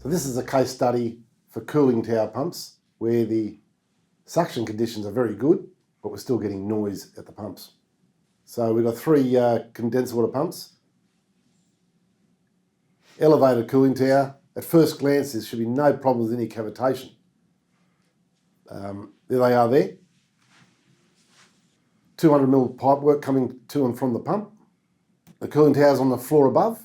So this is a case study for cooling tower pumps where the suction conditions are very good, but we're still getting noise at the pumps. So we've got 3 condenser water pumps, elevated cooling tower. At first glance, there should be no problem with any cavitation. There they are there. 200mm pipework coming to and from the pump. The cooling tower's on the floor above.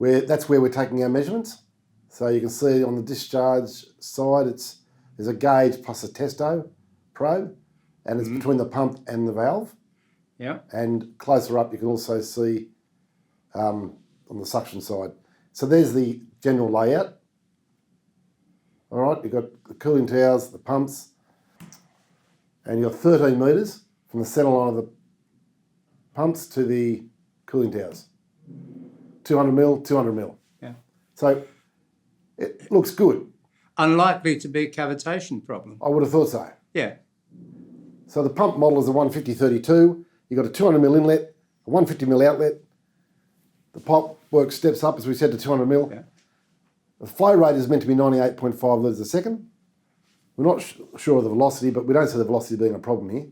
That's where we're taking our measurements. So you can see on the discharge side, there's a gauge plus a testo probe, and it's between the pump and the valve. Yeah. And closer up, you can also see on the suction side. So there's the general layout. All right, you've got the cooling towers, the pumps, and you've got 13 metres from the centre line of the pumps to the cooling towers. 200mm, 200mm. Yeah. So it looks good. Unlikely to be a cavitation problem. I would have thought so. Yeah. So the pump model is a 150-32. You've got a 200mm inlet, a 150mm outlet. The pipe work steps up, as we said, to 200mm. Yeah. The flow rate is meant to be 98.5 litres a second. We're not sure of the velocity, but we don't see the velocity being a problem here.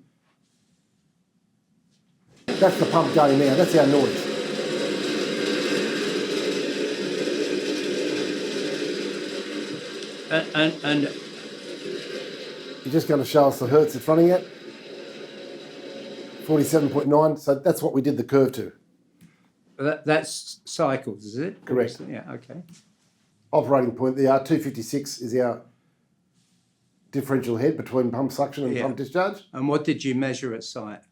That's the pump going now. That's our noise. And You're just going to show us the hertz it's running at. 47.9. So that's what we did the curve to. that's cycles, is it? Correct. Yeah, okay. Operating point, the R256 is our differential head between pump suction and pump discharge. And what did you measure at site?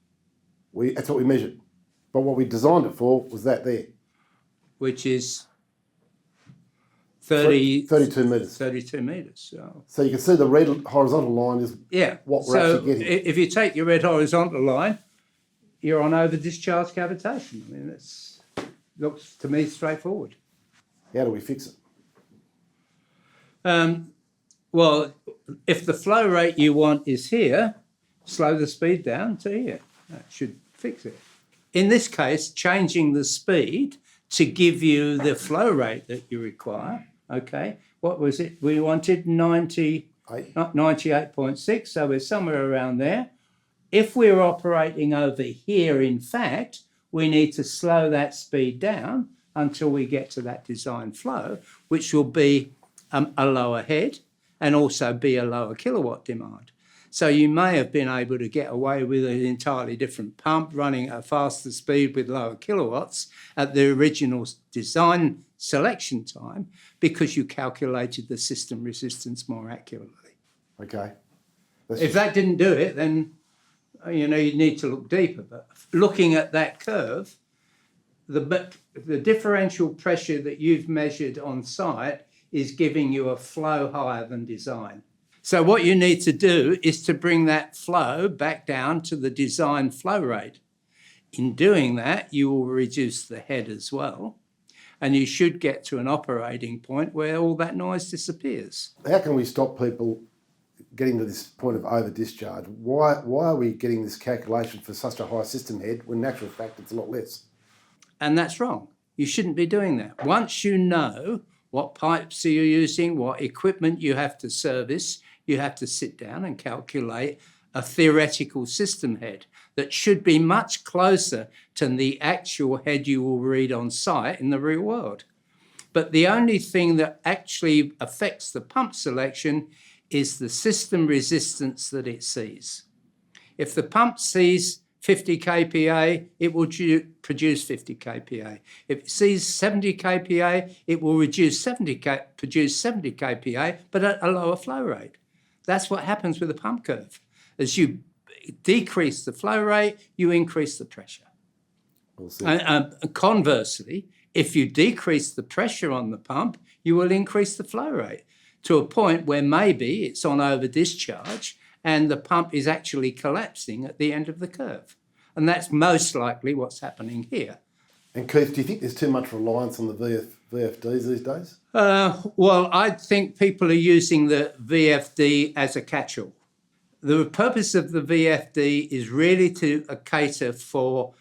That's what we measured. But what we designed it for was that there. Which is 32 metres. 32 metres. So you can see the red horizontal line is what we're actually getting. If you take your red horizontal line, you're on over discharge cavitation. I mean, it looks to me straightforward. How do we fix it? Well, if the flow rate you want is here, slow the speed down to here. That should fix it. In this case, changing the speed to give you the flow rate that you require, okay? What was it? We wanted 98.6, so we're somewhere around there. If we're operating over here, in fact, we need to slow that speed down until we get to that design flow, which will be a lower head and also be a lower kilowatt demand. So you may have been able to get away with an entirely different pump running at a faster speed with lower kilowatts at the original design selection time because you calculated the system resistance more accurately. Okay. If that didn't do it, then you need to look deeper. But looking at that curve, the differential pressure that you've measured on site is giving you a flow higher than design. So what you need to do is to bring that flow back down to the design flow rate. In doing that, you will reduce the head as well, and you should get to an operating point where all that noise disappears. How can we stop people getting to this point of over discharge? Why are we getting this calculation for such a high system head when in actual fact it's a lot less? And that's wrong. You shouldn't be doing that. Once you know what pipes are you using, what equipment you have to service, you have to sit down and calculate a theoretical system head that should be much closer to the actual head you will read on site in the real world. But the only thing that actually affects the pump selection is the system resistance that it sees. If the pump sees 50 kPa, it will produce 50 kPa. If it sees 70 kPa, it will produce 70 kPa, but at a lower flow rate. That's what happens with the pump curve. As you decrease the flow rate, you increase the pressure. We'll see. Conversely, if you decrease the pressure on the pump, you will increase the flow rate to a point where maybe it's on over discharge and the pump is actually collapsing at the end of the curve. And that's most likely what's happening here. And Keith, do you think there's too much reliance on the VFDs these days? Well, I think people are using the VFD as a catch-all. The purpose of the VFD is really to cater for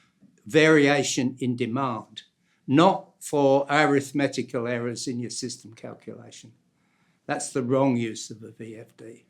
variation in demand. not for arithmetical errors in your system calculation. That's the wrong use of a VFD.